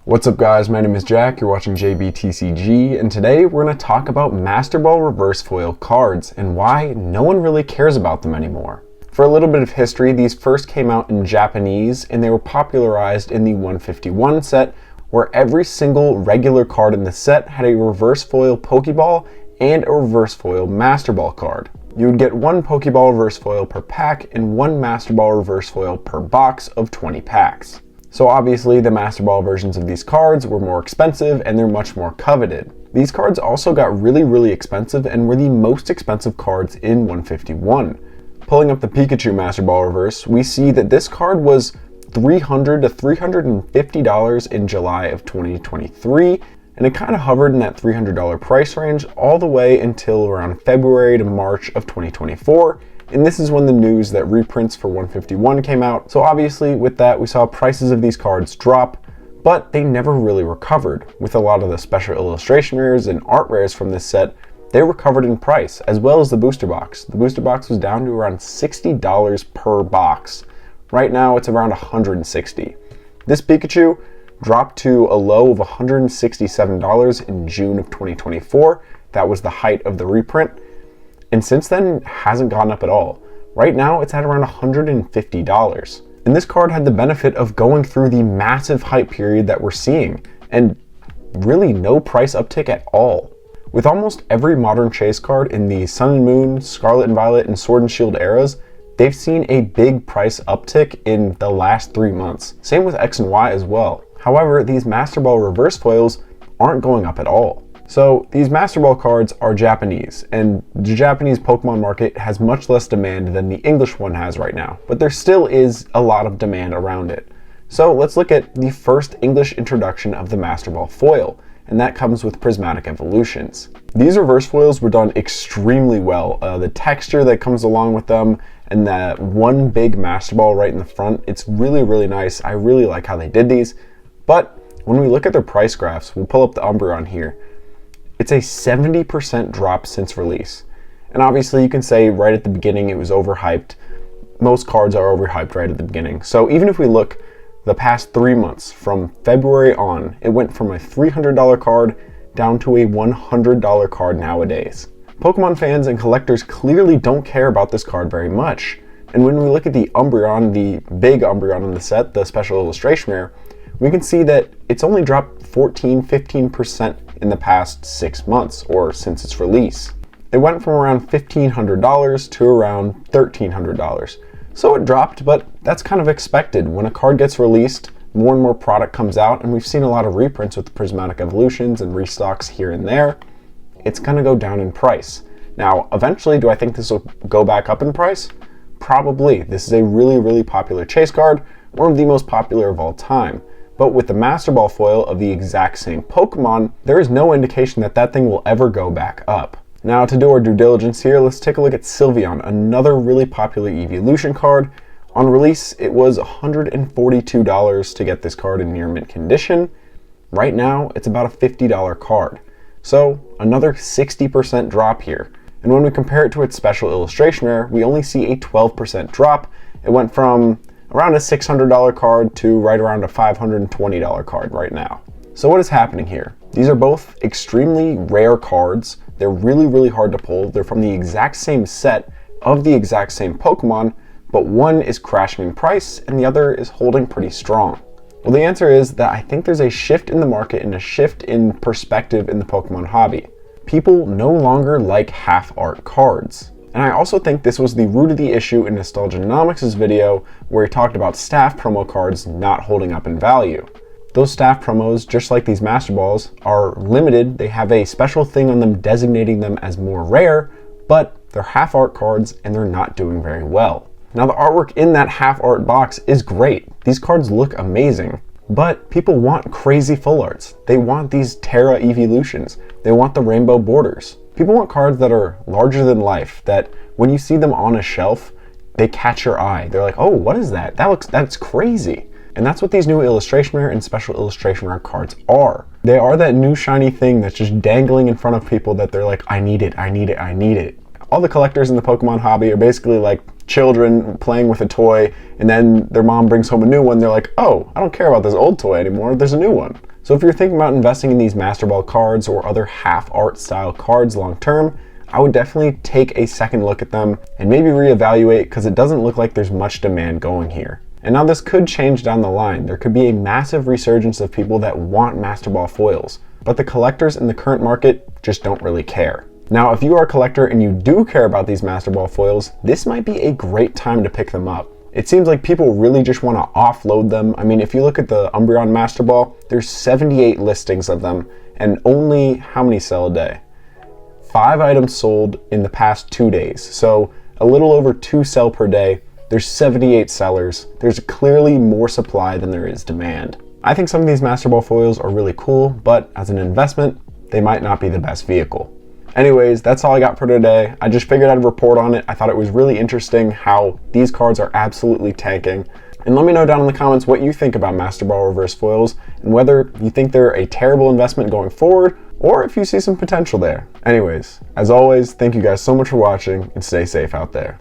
What's up guys, my name is Jack, you're watching JBTCG, and today we're going to talk about Masterball reverse foil cards and why no one really cares about them anymore. For a little bit of history, these first came out in Japanese and they were popularized in the 151 set, where every single regular card in the set had a reverse foil Pokeball and a reverse foil Masterball card. You would get one Pokeball reverse foil per pack and one Masterball reverse foil per box of 20 packs. So obviously the Masterball versions of these cards were more expensive and they're much more coveted. These cards also got really expensive and were the most expensive cards in 151. Pulling up the Pikachu Masterball reverse, we see that this card was $300 to $350 in July of 2023, and it kind of hovered in that $300 price range all the way until around February to March of 2024. And this is when the news that reprints for 151 came out. So obviously with that, we saw prices of these cards drop, but they never really recovered. With a lot of the special illustration rares and art rares from this set, they recovered in price, as well as the booster box. The booster box was down to around $60 per box. Right now it's around $160. This Pikachu dropped to a low of $167 in June of 2024. That was the height of the reprint. And since then, it hasn't gone up at all. Right now, it's at around $150. And this card had the benefit of going through the massive hype period that we're seeing, and really no price uptick at all. With almost every modern chase card in the Sun and Moon, Scarlet and Violet, and Sword and Shield eras, they've seen a big price uptick in the last 3 months. Same with X and Y as well. However, these Masterball reverse foils aren't going up at all. So these Masterball cards are Japanese, and the Japanese Pokemon market has much less demand than the English one has right now, but there still is a lot of demand around it. So let's look at the first English introduction of the Masterball foil, and that comes with Prismatic Evolutions. These reverse foils were done extremely well. The texture that comes along with them and that one big Masterball right in the front, it's really nice. I really like how they did these, but when we look at their price graphs, we'll pull up the Umbreon here. It's a 70% drop since release. And obviously you can say right at the beginning it was overhyped. Most cards are overhyped right at the beginning. So even if we look the past 3 months, from February on, it went from a $300 card down to a $100 card nowadays. Pokemon fans and collectors clearly don't care about this card very much. And when we look at the Umbreon, the big Umbreon in the set, the special illustration rare, we can see that it's only dropped 15% in the past 6 months, or since its release. It went from around $1,500 to around $1,300. So it dropped, but that's kind of expected. When a card gets released, more and more product comes out, and we've seen a lot of reprints with the Prismatic Evolutions and restocks here and there. It's gonna go down in price. Now, eventually, do I think this will go back up in price? Probably. This is a really popular chase card, one of the most popular of all time. But with the Masterball foil of the exact same Pokemon, there is no indication that that thing will ever go back up. Now, to do our due diligence here, let's take a look at Sylveon, another really popular evolution card. On release, it was $142 to get this card in near mint condition. Right now, it's about a $50 card. So, another 60% drop here. And when we compare it to its special illustration rare, we only see a 12% drop. It went from around a $600 card to right around a $520 card right now. So what is happening here? These are both extremely rare cards. They're really hard to pull. They're from the exact same set of the exact same Pokemon, but one is crashing in price and the other is holding pretty strong. Well, the answer is that I think there's a shift in the market and a shift in perspective in the Pokemon hobby. People no longer like half art cards. And I also think this was the root of the issue in Nostalgianomics' video where he talked about staff promo cards not holding up in value. Those staff promos, just like these Master Balls, are limited. They have a special thing on them designating them as more rare, but they're half art cards and they're not doing very well. Now the artwork in that half art box is great. These cards look amazing, but people want crazy full arts. They want these Terra evolutions. They want the rainbow borders. People want cards that are larger than life, that when you see them on a shelf, they catch your eye. They're like, oh, what is that? That's crazy. And that's what these new illustration rare and special illustration rare cards are. They are that new shiny thing that's just dangling in front of people that they're like, I need it. All the collectors in the Pokemon hobby are basically like children playing with a toy, and then their mom brings home a new one. They're like, oh, I don't care about this old toy anymore. There's a new one. So if you're thinking about investing in these Masterball cards or other half art style cards long term, I would definitely take a second look at them and maybe reevaluate, because it doesn't look like there's much demand going here. And now this could change down the line. There could be a massive resurgence of people that want Masterball foils, but the collectors in the current market just don't really care. Now, if you are a collector and you do care about these Masterball foils, this might be a great time to pick them up. It seems like people really just want to offload them. I mean, if you look at the Umbreon Masterball, there's 78 listings of them, and only how many sell a day? 5 items sold in the past 2 days. So a little over 2 sell per day. There's 78 sellers. There's clearly more supply than there is demand. I think some of these Masterball foils are really cool, but as an investment, they might not be the best vehicle. Anyways, that's all I got for today. I just figured I'd report on it. I thought it was really interesting how these cards are absolutely tanking. And let me know down in the comments what you think about Masterball reverse foils and whether you think they're a terrible investment going forward or if you see some potential there. Anyways, as always, thank you guys so much for watching and stay safe out there.